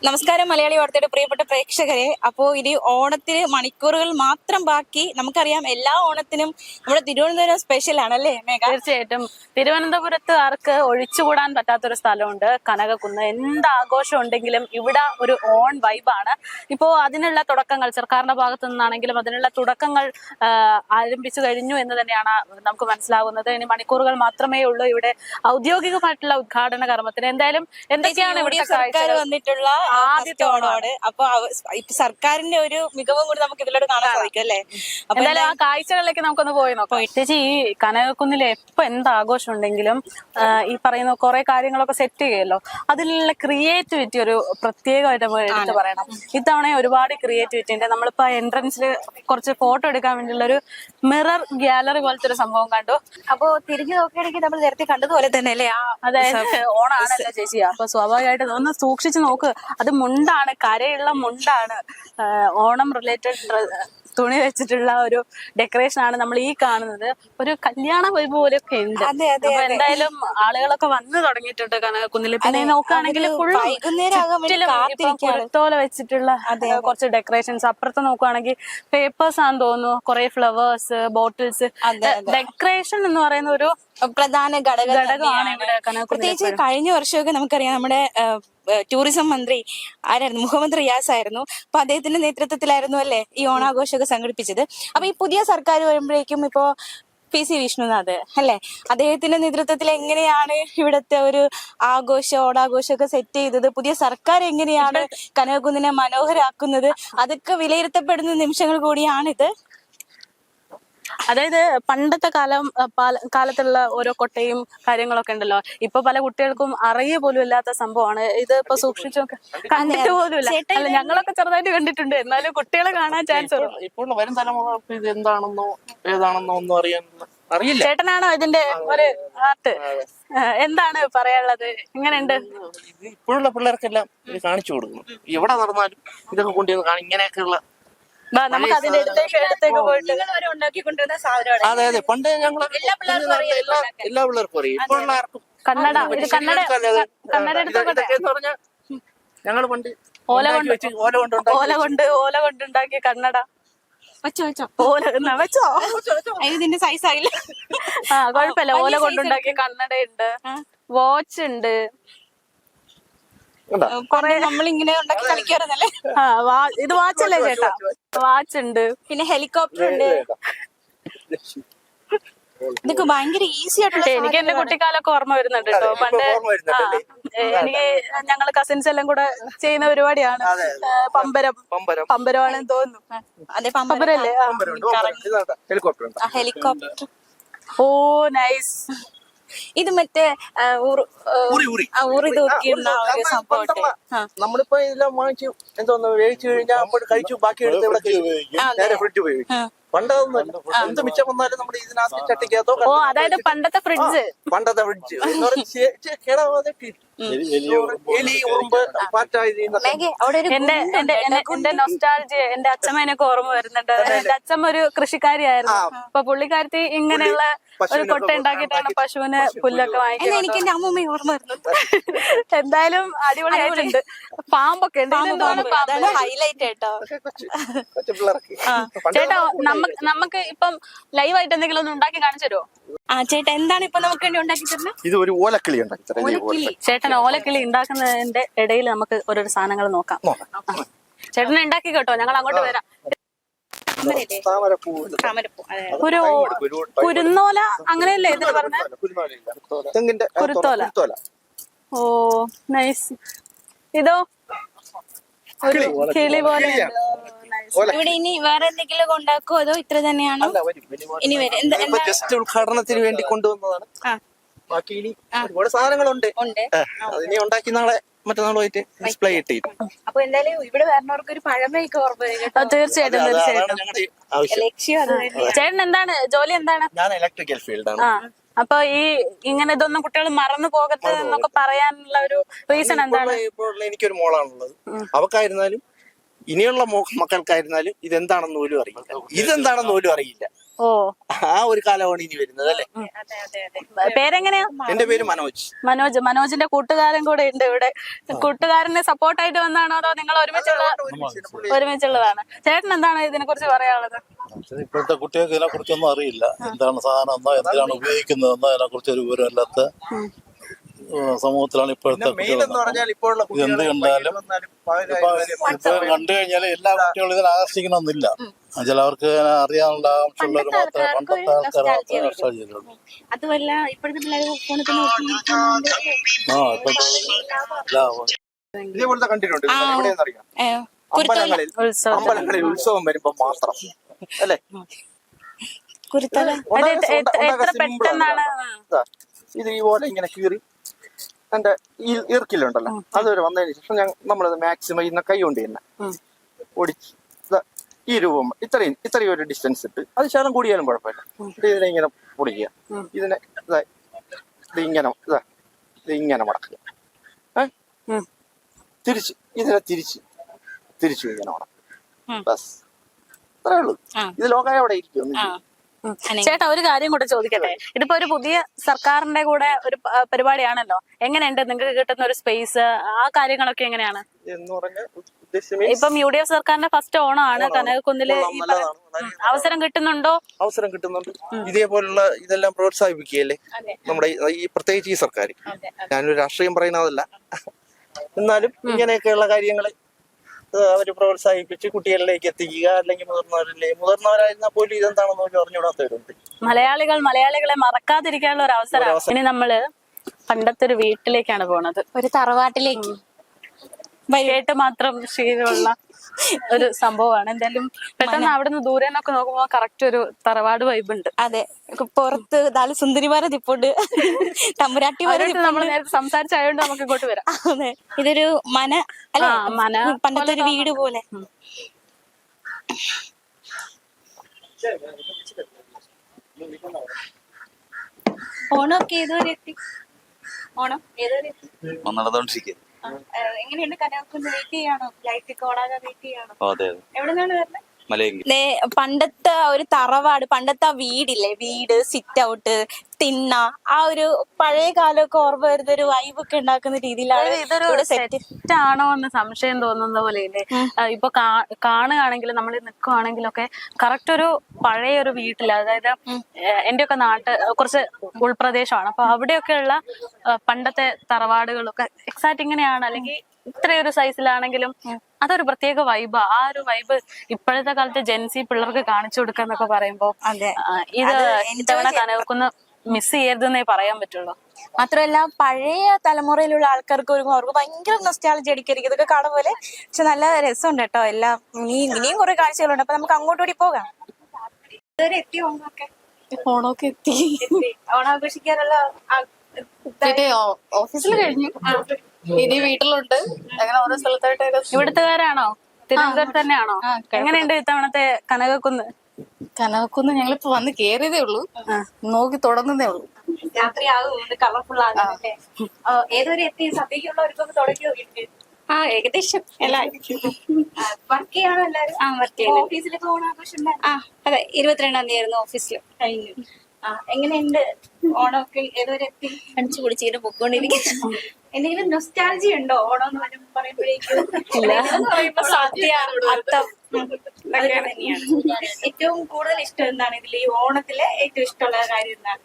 നമസ്കാരം മലയാളി വാർത്തയുടെ പ്രിയപ്പെട്ട പ്രേക്ഷകരെ. അപ്പോൾ ഇനി ഓണത്തിന് മണിക്കൂറുകൾ മാത്രം ബാക്കി. നമുക്കറിയാം എല്ലാ ഓണത്തിനും നമ്മുടെ തിരുവനന്തപുരം സ്പെഷ്യൽ ആണല്ലേ മേഘ? തീർച്ചയായിട്ടും തിരുവനന്തപുരത്ത് ആർക്ക് ഒഴിച്ചുകൂടാൻ പറ്റാത്തൊരു സ്ഥലമുണ്ട്, കനകക്കുന്ന്. എന്ത് ആഘോഷം ഉണ്ടെങ്കിലും ഇവിടെ ഒരു ഓൺ വൈബാണ്. ഇപ്പോ അതിനുള്ള തുടക്കങ്ങൾ സർക്കാരിന്റെ ഭാഗത്തു നിന്നാണെങ്കിലും അതിനുള്ള തുടക്കങ്ങൾ ആരംഭിച്ചു കഴിഞ്ഞു എന്ന് തന്നെയാണ് നമുക്ക് മനസ്സിലാകുന്നത്. ഇനി മണിക്കൂറുകൾ മാത്രമേ ഉള്ളൂ ഇവിടെ ഔദ്യോഗികമായിട്ടുള്ള ഉദ്ഘാടന കർമ്മത്തിന്. എന്തായാലും എന്തൊക്കെയാണ് ഇവിടെ സർക്കാർ വന്നിട്ടുള്ള ആദ്യത്തെ ഓണമാണ്. അപ്പൊ സർക്കാരിന്റെ ഒരു മികവും കൂടി നമുക്ക് ഇതിലൂടെ കാണാൻ സാധിക്കും അല്ലേ? എന്തായാലും ആ കാഴ്ചകളിലേക്ക് നമുക്കൊന്ന് പോയി നോക്കാം. ചേച്ചി, ഈ കനകക്കുന്നിൽ എപ്പോ എന്ത് ആഘോഷം ഉണ്ടെങ്കിലും ഈ പറയുന്ന കുറെ കാര്യങ്ങളൊക്കെ സെറ്റ് ചെയ്യുമല്ലോ, അതിലുള്ള ക്രിയേറ്റിവിറ്റി ഒരു പ്രത്യേകമായിട്ട് എടുത്ത് പറയണം. ഇത്തവണ ഒരുപാട് ക്രിയേറ്റിവിറ്റി ഉണ്ട്. നമ്മളിപ്പോ എൻട്രൻസിൽ കുറച്ച് ഫോട്ടോ എടുക്കാൻ വേണ്ടിയുള്ള ഒരു മിറർ ഗ്യാലറി പോലത്തെ ഒരു സംഭവം കണ്ടു. അപ്പൊ തിരിഞ്ഞു നോക്കുകയാണെങ്കിൽ നമ്മൾ നേരത്തെ കണ്ടതുപോലെ തന്നെ അല്ലേ? അതായത് ഓണാണല്ലോ ചേച്ചി, അപ്പൊ സ്വാഭാവികമായിട്ട് ഒന്ന് സൂക്ഷിച്ചു നോക്ക്. അത് മുണ്ടാണ്, കരയുള്ള മുണ്ടാണ്. ഓണം റിലേറ്റഡ് തുണി വെച്ചിട്ടുള്ള ഒരു ഡെക്കറേഷൻ ആണ് നമ്മൾ ഈ കാണുന്നത്. ഒരു കല്യാണ വൈബ് പോലെയൊക്കെ ഉണ്ട്. അപ്പൊ എന്തായാലും ആളുകളൊക്കെ വന്നു തുടങ്ങിയിട്ടുണ്ട് കനകക്കുന്നിൽ. പിന്നെ നോക്കുകയാണെങ്കിൽ കുരുത്തോല വെച്ചിട്ടുള്ള കുറച്ച് ഡെക്കറേഷൻസ്. അപ്പുറത്ത് നോക്കുകയാണെങ്കിൽ പേപ്പേഴ്സ് ആണെന്ന് തോന്നുന്നു, കുറെ ഫ്ലവേഴ്സ്, ബോട്ടിൽസ്. ഡെക്കറേഷൻ എന്ന് പറയുന്ന ഒരു പ്രധാന ഘടകമാണ് ഇവിടെ കനകക്കുന്നിൽ. പ്രത്യേകിച്ച് കഴിഞ്ഞ വർഷമൊക്കെ നമുക്കറിയാം നമ്മുടെ ടൂറിസം മന്ത്രി ആരായിരുന്നു? മുഹമ്മദ് റിയാസ് ആയിരുന്നു. അപ്പൊ അദ്ദേഹത്തിന്റെ നേതൃത്വത്തിലായിരുന്നു അല്ലെ ഈ ഓണാഘോഷമൊക്കെ സംഘടിപ്പിച്ചത്. അപ്പൊ ഈ പുതിയ സർക്കാർ വരുമ്പോഴേക്കും ഇപ്പോ PC വിഷ്ണുനാഥ് അല്ലെ, അദ്ദേഹത്തിന്റെ നേതൃത്വത്തിൽ എങ്ങനെയാണ് ഇവിടുത്തെ ഒരു ഓണാഘോഷമൊക്കെ സെറ്റ് ചെയ്തത്? പുതിയ സർക്കാർ എങ്ങനെയാണ് കനകക്കുന്നിനെ മനോഹരാക്കുന്നത്? അതൊക്കെ വിലയിരുത്തപ്പെടുന്ന നിമിഷങ്ങൾ കൂടിയാണിത്. അതായത് പണ്ടത്തെ കാലത്തുള്ള ഓരോ കൊട്ടയും കാര്യങ്ങളൊക്കെ ഉണ്ടല്ലോ, ഇപ്പൊ പല കുട്ടികൾക്കും അറിയ പോലും ഇല്ലാത്ത സംഭവമാണ് ഇത്. ഇപ്പൊ സൂക്ഷിച്ചു കണ്ടിട്ട് പോലും ഇല്ല. അല്ല, ഞങ്ങളൊക്കെ ചെറുതായിട്ട് കണ്ടിട്ടുണ്ട്, എന്നാലും കുട്ടികളെ കാണാൻ ചാൻസ് ഇപ്പോൾ വരും തലമുറ ഇത് എന്താണെന്നോ ഏതാണെന്നോ ഒന്നും അറിയില്ല. ചേട്ടനാണോ ഇതിന്റെ ഒരു ആർട്ട്? എന്താണ് പറയാനുള്ളത്? ഇങ്ങനെയുണ്ട് ഇപ്പോഴുള്ള പിള്ളേർക്കെല്ലാം ഇത് കാണിച്ചു കൊടുക്കുന്നു. എവിടെ നടന്നാലും ഇതൊക്കെ കൊണ്ടുവന്ന് ഇങ്ങനെയൊക്കെയുള്ള നമുക്ക് അതിന്റെ അടുത്തേക്ക് പോയിട്ട് ഉണ്ടാക്കിക്കൊണ്ടിരുന്ന സാധനമാണ്. അതെ അതെ, പണ്ട് ഞങ്ങൾ എല്ലാ പിള്ളേർക്കും അറിയാം. ഇപ്പോഴുള്ള ആർക്കും കന്നഡ. ഇത് കന്നഡ എന്ന് പറഞ്ഞാൽ ഞങ്ങൾ പണ്ട് ഓല കൊണ്ട് ഉണ്ടാക്കിയ കന്നഡ. വെച്ചോ ഇതിന്റെ സൈസ് ആയില്ല. കുഴപ്പമില്ല. ഓല കൊണ്ടുണ്ടാക്കിയ കന്നഡയുണ്ട്, വാച്ച് ഉണ്ട്. നമ്മളിങ്ങനെ ഉണ്ടാക്കി കളിക്കാറുന്നല്ലേ? ഇത് വാച്ചല്ലേ ചേട്ടാ? വാച്ച് ഉണ്ട്, പിന്നെ ഹെലികോപ്റ്റർ ഉണ്ട്. ഇതൊക്കെ ഭയങ്കര ഈസി ആയിട്ടുള്ള. എനിക്ക് എന്റെ കുട്ടിക്കാലൊക്കെ ഓർമ്മ വരുന്നുണ്ട് കേട്ടോ. പണ്ട് എനിക്ക് ഞങ്ങള് കസിൻസ് എല്ലാം കൂടെ ചെയ്യുന്ന പരിപാടിയാണ് പമ്പരമാണെന്ന് തോന്നുന്നു. അതെ, പമ്പരല്ലേ? ഹെലികോപ്റ്റർ. ഓ നൈസ്. ഇത് മറ്റേ ഊറി തൂക്കിയിരുന്ന ഒരു സംഭവം. നമ്മളിപ്പോ ഇതെല്ലാം വാങ്ങിച്ചു എന്തോന്ന് വേവിച്ചു കഴിഞ്ഞാൽ നമ്മൾ കഴിച്ചു, ബാക്കി എടുത്ത് ഇവിടെ ഫ്രിഡ്ജ് ഉപയോഗിക്കും. പണ്ടതൊന്നും എന്ത് മിച്ചം വന്നാലും നമ്മുടെ ഇതിനകത്ത് ചട്ടിക്കകത്തോ. ഓ, അതായത് പണ്ടത്തെ ഫ്രിഡ്ജ് കേടാവാതെ എലി ഉറുമ്പ് പാറ്റ. എന്റെ നൊസ്റ്റാൾജിയ, എന്റെ അച്ഛമ്മേനൊക്കെ ഓർമ്മ വരുന്നുണ്ട്. എന്റെ അച്ഛമ്മ ഒരു കൃഷിക്കാരിയായിരുന്നു. അപ്പൊ പുള്ളിക്കാരത്തി ഇങ്ങനെയുള്ള ഒരു കൊട്ട ഉണ്ടാക്കിയിട്ടാണ് പശുവിന് പുല്ലൊക്കെ വാങ്ങിക്കുന്നത്. എനിക്ക് എന്റെ അമ്മൂമ്മ ഓർമ്മ വരുന്നുണ്ട്. എന്തായാലും അടിപൊളിയായിട്ടുണ്ട്. പാമ്പൊക്കെ ഉണ്ട്. ഹൈലൈറ്റ് കേട്ടോ ചേട്ടാ. നമുക്ക് ഇപ്പം ലൈവായിട്ട് എന്തെങ്കിലും ഒന്ന് ഉണ്ടാക്കി കാണിച്ചു തരുമോ? ചേട്ടാ, എന്താണ് ഇപ്പൊ നമുക്ക് വേണ്ടി ഉണ്ടാക്കി തരുന്നത്? ഇത് ഒരു ഓലക്കിളി ഉണ്ടാക്കി. ചേട്ടൻ ഓലക്കിളി ഉണ്ടാക്കുന്നതിന്റെ ഇടയിൽ നമുക്ക് ഓരോരോ സാധനങ്ങൾ നോക്കാം. ചേട്ടനെ ഉണ്ടാക്കി കേട്ടോ, ഞങ്ങൾ അങ്ങോട്ട് വരാം. ഒരു കുരുന്നോല അങ്ങനെയല്ലേ ഇതിന് പറഞ്ഞ? കുരുത്തോല. ഓ നൈസ്. ഇതോ ഒരു കിളി പോലെ. ഇവിടെ ഇനി വേറെ എന്തെങ്കിലും ഉണ്ടാക്കുമോ അതോ ഇത്ര തന്നെയാണോ? ഇനി ജസ്റ്റ് ഉദ്ഘാടനത്തിന് വേണ്ടി കൊണ്ടുവന്നതാണ്. ബാക്കി ഇനി ഒരുപാട് സാധനങ്ങളുണ്ട്. അതിനെ ഉണ്ടാക്കി നാളെ മറ്റന്നാളുമായിട്ട് ഡിസ്പ്ലേ ഇട്ടിട്ട്. അപ്പൊ എന്തായാലും ഇവിടെ വരുന്നവർക്ക് ഒരു പഴമയൊക്കെ ഓർമ്മ വരും. തീർച്ചയായിട്ടും. ചേട്ടൻ എന്താണ് ജോലി? എന്താണ്? ഞാൻ ഇലക്ട്രിക്കൽ ഫീൽഡാണ്. അപ്പൊ ഇങ്ങനെ ഇതൊന്നും കുട്ടികൾ മറന്നു പോകരുത് എന്നൊക്കെ പറയാനുള്ള ഒരു റീസൺ എന്താണ്? എനിക്കൊരു മോളാണുള്ളത്. അവക്കായിരുന്നാലും ഇനിയുള്ള മക്കൾക്കായിരുന്നാലും ഇതെന്താണെന്ന് പോലും അറിയില്ല, ഇതെന്താണെന്ന് പോലും അറിയില്ല. ഓ, ആ ഒരു കാലമാണ് ഇനി വരുന്നത് അല്ലേ. പേരെങ്ങനെയാ? എന്റെ പേര് മനോജ്. മനോജിന്റെ കൂട്ടുകാരൻ കൂടെ ഉണ്ട് ഇവിടെ. കൂട്ടുകാരനെ സപ്പോർട്ടായിട്ട് വന്നാണോ അതോ നിങ്ങൾ ഒരുമിച്ചുള്ളതാണ്? ചേട്ടൻ എന്താണ് ഇതിനെ കുറിച്ച് പറയാനുള്ളത്? ഇപ്പോഴത്തെ കുട്ടികൾക്ക് ഇതിനെ കുറിച്ചൊന്നും അറിയില്ല. എന്താണ് സാധനം എന്നോ എന്തിനാണ് ഉപയോഗിക്കുന്നതെന്നോ അതിനെ കുറിച്ച് ഒരു വിവരമില്ലാത്ത സമൂഹത്തിലാണ് ഇപ്പോഴത്തെ കുട്ടികൾ. എന്ത് കണ്ടാലും ഇപ്പൊ കണ്ടു കഴിഞ്ഞാൽ എല്ലാ കുട്ടികളും ഇതിനെ ആകർഷിക്കണമെന്നില്ല. ചിലവർക്ക് അറിയാനുള്ള ആവശ്യമുള്ളവർ മാത്രമേ, പണ്ടത്തെ ആൾക്കാർ മാത്രമേ ആശ്രയിച്ചിട്ടുള്ളൂ. അതുമല്ല ഇപ്പോഴത്തെ പിള്ളേർ ഇതേപോലത്തെ കണ്ടിട്ടുണ്ട്. എവിടെയെന്നറിയാം, അമ്പലങ്ങളിൽ ഉത്സവം വരുമ്പോ മാത്രം അല്ലേ. ഇത് ഈ പോലെ ഇങ്ങനെ കീറി എന്റെ ഈ ഇറക്കിലുണ്ടല്ലോ അതൊരു വന്നതിന് ശേഷം നമ്മളത് മാക്സിമം ഇന്ന കൈ കൊണ്ട് തന്നെ ഓടിച്ച് ഈ രൂപം ഇത്രയും ഒരു ഡിസ്റ്റൻസ് ഇട്ട് അത് ശകലം കൂടിയാലും കുഴപ്പമില്ല. ഇതിനെ ഇങ്ങനെ പൊടിക്കുക, ഇതിനെ ഇതിങ്ങനെ മടക്കുക, ഇതിനെ തിരിച്ചു ഇങ്ങനെ മടക്കുക. ബസ് അത്രേ ഉള്ളൂ. ഇത് ലോകായ അവിടെ ഇരിക്കും. ചേട്ടാ ഒരു കാര്യം കൂടെ ചോദിക്കട്ടെ, ഇതിപ്പോ ഒരു പുതിയ സർക്കാരിന്റെ കൂടെ ഒരു പരിപാടിയാണല്ലോ, എങ്ങനെയുണ്ട് നിങ്ങൾക്ക് കിട്ടുന്ന ഒരു സ്പേസ്, ആ കാര്യങ്ങളൊക്കെ എങ്ങനെയാണ്? ഇപ്പം UDF സർക്കാരിന്റെ ഫസ്റ്റ് ഓണമാണ് കനകക്കുന്നില്. അവസരം കിട്ടുന്നുണ്ടോ? അവസരം കിട്ടുന്നുണ്ട്. ഇതേപോലുള്ള ഇതെല്ലാം പ്രോത്സാഹിപ്പിക്കുകയല്ലേ നമ്മുടെ ഈ പ്രത്യേകിച്ച് ഈ സർക്കാർ. ഞാനൊരു രാഷ്ട്രീയം പറയുന്നതല്ല, എന്നാലും ഇങ്ങനെയൊക്കെയുള്ള കാര്യങ്ങള് അവര് പ്രോത്സാഹിപ്പിച്ച് കുട്ടികളിലേക്ക് എത്തിക്കുക. അല്ലെങ്കിൽ മുതിർന്നവരായിരുന്നാൽ പോലും ഇതെന്താണെന്ന് പോലും അറിഞ്ഞുകൂടാത്തവരുണ്ട്. മലയാളികളെ മറക്കാതിരിക്കാനുള്ള ഒരു അവസരം. ഇനി നമ്മള് പണ്ടത്തെ ഒരു വീട്ടിലേക്കാണ് പോണത്, ഒരു തറവാട്ടിലേക്ക്. കേട്ട് മാത്രം ശീലമുള്ള ഒരു സംഭവമാണ്. എന്തായാലും പെട്ടെന്ന് അവിടുന്ന് ദൂരെ നിന്നൊക്കെ നോക്കുമ്പോ കറക്റ്റ് ഒരു തറവാട് വൈബ് ഉണ്ട്. അതെ, പുറത്ത് നാല് സുന്ദരിമാരെ നിപ്പുണ്ട്, തമ്പുരാട്ടിമാരെ. നമ്മൾ നേരത്തെ സംസാരിച്ചായോണ്ട് നമുക്ക് ഇങ്ങോട്ട് വരാം. അതെ, ഇതൊരു മന പണ്ടത്തെ ഒരു വീട് പോലെ. ഓണമൊക്കെ ഏതുവരെ എത്തി? നടന്നുകൊണ്ടിരിക്കുക. എങ്ങനെയുണ്ട് കനകക്കുന്ന്? വെയിറ്റ് ചെയ്യാണോ? ലൈറ്റ് ഒക്കെ ഓണാകാൻ വെയിറ്റ് ചെയ്യാണോ? എവിടെ നിന്നാണ് വരുന്നത്? പണ്ടത്തെ ഒരു തറവാട്, പണ്ടത്തെ ആ വീടില്ലേ, വീട്, സിറ്റ് ഔട്ട്, തിണ്ണ, ആ ഒരു പഴയ കാലമൊക്കെ ഓർമ്മ വരുന്ന ഒരു വൈബ് ഒക്കെ ഉണ്ടാക്കുന്ന രീതിയിലാണ്. ഇതൊരു സെറ്റ് ആണോ എന്ന് സംശയം തോന്നുന്ന പോലെ ഇല്ലേ? ഇപ്പൊ കാണുകയാണെങ്കിലും നമ്മൾ നിൽക്കുവാണെങ്കിലൊക്കെ കറക്റ്റ് ഒരു പഴയ ഒരു വീട്ടില്, അതായത് എന്റെയൊക്കെ നാട്ട് കുറച്ച് ഉൾപ്രദേശമാണ്, അപ്പൊ അവിടെയൊക്കെയുള്ള പണ്ടത്തെ തറവാടുകളൊക്കെ എക്സാക്ട് ഇങ്ങനെയാണ്, അല്ലെങ്കിൽ ഇത്രയൊരു സൈസിലാണെങ്കിലും അതൊരു പ്രത്യേക വൈബ്. ആ ഒരു വൈബ് ഇപ്പോഴത്തെ കാലത്ത് ജെൻസി പിള്ളേർക്ക് കാണിച്ചു കൊടുക്കാന്നൊക്കെ പറയുമ്പോ ഇത് ഇത്തവണ കനകക്കുന്ന് മിസ് ചെയ്യരുതെന്നേ പറയാൻ പറ്റുള്ളൂ. മാത്രമല്ല പഴയ തലമുറയിലുള്ള ആൾക്കാർക്ക് അവർക്ക് ഭയങ്കര നൊസ്റ്റാൾജി അടിക്കായിരിക്കും ഇതൊക്കെ കാണും പോലെ. പക്ഷെ നല്ല രസമുണ്ട് കേട്ടോ എല്ലാം. ഇനിയും കുറെ കാഴ്ചകളുണ്ട്, അപ്പൊ നമുക്ക് അങ്ങോട്ടുകൂടി പോകാം. ഇതുവരെ എത്തി ഓണമൊക്കെ? ഓണമൊക്കെ എത്തി. ഓണാഘോഷിക്കാനുള്ള ഓഫീസിൽ കഴിഞ്ഞു, ഇനി വീട്ടിലുണ്ട്. അങ്ങനെ ഓരോ സ്ഥലത്തായിട്ട്. ഇവിടുത്തുകാരാണോ? തിരുവനന്തപുരത്ത് തന്നെയാണോ? എങ്ങനെയുണ്ട് ഇത്തവണത്തെ കനകക്കുന്ന്? കനകക്കുന്ന് ഞങ്ങളിപ്പോ വന്ന് കേറിയതേ ഉള്ളൂ, നോക്കി തുടങ്ങുന്നേ ഉള്ളൂ. രാത്രിയാകും കളർഫുൾ ആകാനല്ലേ? ഏതുവരെ എത്തി? സദ്യക്കുള്ളവർക്കൊക്കെ തുടങ്ങിയോ വീട്ടിൽ? ഏകദേശം വർക്ക് ചെയ്യാണോ എല്ലാരും? ഓഫീസിലൊക്കെ ഓണാഘോഷം? അതെ, 22-ാം തീയതി ആയിരുന്നു ഓഫീസിൽ കഴിഞ്ഞു. എങ്ങനെയുണ്ട് ഓണമൊക്കെ? ഏതുവരെ എത്തി? അടിച്ചു പൊളിച്ചിട്ട് പൊക്കോണ്ടിരിക്കുന്നു. എന്തെങ്കിലും നൊസ്റ്റാൾജി ഉണ്ടോ ഓണം എന്ന് പറയുമ്പോഴേക്കും? സദ്യ, അത്തം തന്നെയാണ്. ഏറ്റവും കൂടുതൽ ഇഷ്ടം എന്താണ് ഇതിൽ? ഈ ഓണത്തിലെ ഏറ്റവും ഇഷ്ടമുള്ള കാര്യം എന്താണ്?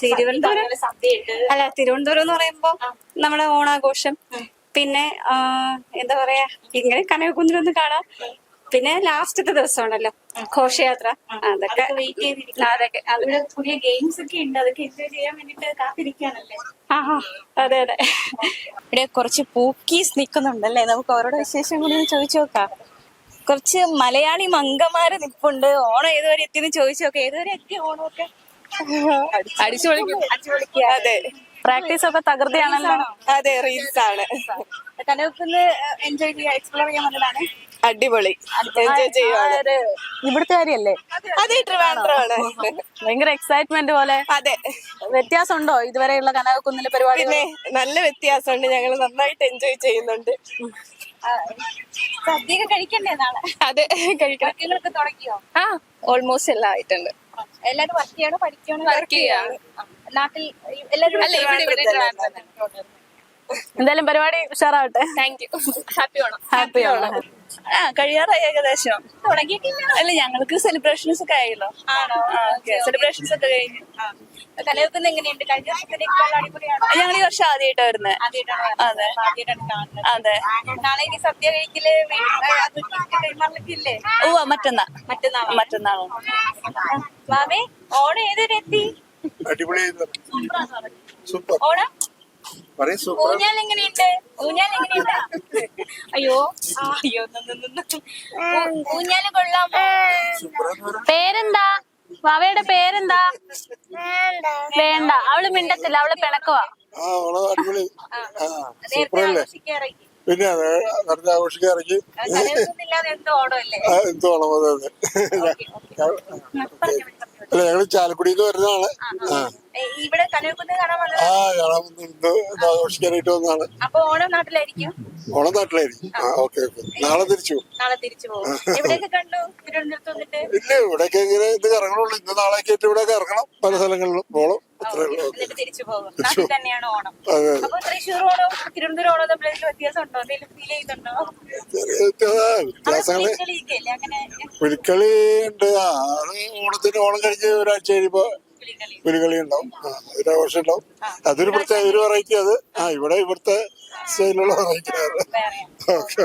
തിരുവനന്തപുരം അല്ല, തിരുവനന്തപുരം എന്ന് പറയുമ്പോ നമ്മുടെ ഓണാഘോഷം, പിന്നെ എന്താ പറയാ, ഇങ്ങനെ കനകക്കുന്നിലൊന്ന് കാണാം. പിന്നെ ലാസ്റ്റത്തെ ദിവസമാണല്ലോ ഘോഷയാത്ര, അതൊക്കെ വെയിറ്റ് ചെയ്തിരിക്കും. അതിവിടെ പുതിയ ഗെയിംസ് ഒക്കെ ഉണ്ട്, അതൊക്കെ എൻജോയ് ചെയ്യാൻ വേണ്ടിട്ട് കാത്തിരിക്കാനല്ലേ? അതെ അതെ. ഇവിടെ കുറച്ച് പൂക്കീസ് നിൽക്കുന്നുണ്ടല്ലേ, നമുക്ക് അവരോട് വിശേഷം കൂടി ഒന്ന് ചോദിച്ചു നോക്കാം. കുറച്ച് മലയാളി മങ്കമാര് നിപ്പുണ്ട്. ഓണം ഏതുവരെ എത്തിന്ന് ചോദിച്ചു നോക്കാം. ഏതുവരെ എത്തി ഓണമൊക്കെ? അടിച്ചു പൊളിക്കുക. അതെ, പ്രാക്ടീസ് ഒക്കെ തകൃതിയാണല്ലോ. അതെ, റീൽസ് ആണ്. കനകക്കുന്ന് എൻജോയ് ചെയ്യാൻ, എക്സ്പ്ലോർ ചെയ്യാൻ വന്നതാണ്. അടിപൊളി എൻജോയ് ചെയ്യുവാണ്. ആര് ഇവിടുത്തെ കാര്യല്ലേ? അതെ, ട്രിവാൻഡ്രമാണ്. ഭയങ്കര എക്സൈറ്റ്മെന്റ് പോലെ. അതെ, വ്യത്യാസമുണ്ടോ ഇതുവരെയുള്ള കനകക്കുന്നിലെ പരിപാടി? പിന്നെ നല്ല വ്യത്യാസമുണ്ട്. ഞങ്ങൾ നന്നായിട്ട് എൻജോയ് ചെയ്യുന്നുണ്ട്. സദ്യയൊക്കെ കഴിക്കണ്ടേ നാളെ? അതെ, കഴിക്കണം. വർക്കുകളൊക്കെ തുടങ്ങിയോ? ആ, ഓൾമോസ്റ്റ് എല്ലാം ആയിട്ടുണ്ട്. എല്ലാരും വർക്ക് ചെയ്യണോ പഠിക്കണോ? വർക്ക് ചെയ്യാണ്. നാട്ടിൽ എല്ലാരും അല്ല, ഇവിടെ തന്നെ. എന്തായാലും പരിപാടി ഉഷാറാവട്ടെ. Thank you. Happy Onam. Happy ആണ്. കഴിയാറായി ഏകദേശം. തുടങ്ങിയിട്ടില്ല. അല്ല, ഞങ്ങൾക്ക് സെലിബ്രേഷൻസ് ഒക്കെ ആയല്ലോ. ആണോ? സെലിബ്രേഷൻസ് ഒക്കെ കഴിഞ്ഞു. കലയൊക്കെ എങ്ങനെയുണ്ട്? കഴിഞ്ഞ വർഷത്തിനേക്കാൾ അടിപൊളിയാണോ? ഞങ്ങൾ ഈ വർഷം ആദ്യമായിട്ടാ വരുന്നത്. ആദ്യമായിട്ടാണ് അതെ. ആദ്യമായിട്ടാണ് കാണുന്നത്. അതെ. നാളെ ഇനി സദ്യ കഴിക്കല് കൈമാറലൊക്കെ മറ്റന്നാ. മറ്റന്നാളാണ്. മാമേ, ഓണം ഏതുവരെ എത്തി? അടിപൊളി സൂപ്പർ ഓണം പറയും സൂപ്പർ. ഊഞ്ഞാൽ എങ്ങനെയുണ്ട്? അയ്യോ അയ്യോ ഊഞ്ഞാല് കൊള്ളാമോ? പേരെന്താ? വാവയുടെ പേരെന്താ? വേണ്ട, അവള് മിണ്ടത്തില്ല, അവള് പിണക്കുവാ. ആ, വളരെ അടിപൊളി. നേരത്തെ ആഘോഷിക്കാറേക്ക് പിന്നെ നടന്ന് ആഘോഷിക്കാറേക്ക് കലയൊന്നുമില്ലാതെ എന്തോ ഓണമല്ലേ? എന്തോണം. അതെ അതെ. അല്ല, ഞങ്ങള് ചാലക്കുടിയിൽ നിന്ന് വരുന്നതാണ്. ഇവിടെ കലയൊക്കെ കാണാൻ വന്നത്. കാണാൻ ഇന്ന് ആഘോഷിക്കാനായിട്ട് വന്നതാണ്. അപ്പൊ ഓണം നാട്ടിലായിരിക്കും? ഓണം നാട്ടിലായിരിക്കും. ഓക്കെ. നാളെ തിരിച്ചു നാളെ തിരിച്ചു പോകും. എവിടെയൊക്കെ കണ്ടു തിരുവനന്തപുരത്ത് വന്നിട്ട്? ഇല്ല, ഇവിടെയൊക്കെ ഇങ്ങനെ ഇത് കറങ്ങണുള്ളൂ. ഇന്ന് നാളേക്ക് ആയിട്ട് ഇവിടെ ഇറങ്ങണം. പല സ്ഥലങ്ങളിലും പോണം. അത്രേ ഉള്ളൂ. എന്നിട്ട് തിരിച്ചു പോകും. നാട്ടിൽ തന്നെയാണ് ഓണം. അതെ. അപ്പൊ തൃശ്ശൂർ ഓണം തിരുവനന്തപുരം ഓണം തമ്മിൽ വ്യത്യാസം ഉണ്ടോ? എന്തെങ്കിലും ഫീൽ ചെയ്യുന്നുണ്ടോ? വ്യത്യാസങ്ങള് കളിയൊക്കെയല്ലേ അങ്ങനെ? പുലിക്കളി ഉണ്ട്. അത് ഓണത്തിന് ഓണം കഴിഞ്ഞ് ഒരാഴ്ച കഴിയുമ്പോ പുലികളി ഉണ്ടാവും. ഒരാഘോഷം ഉണ്ടാവും. അതൊരു പ്രത്യേക ഒരു വെറൈറ്റി. അത് ഇവിടെ ഇവിടുത്തെ സ്റ്റൈലുള്ള വെറൈറ്റി. ഓക്കെ.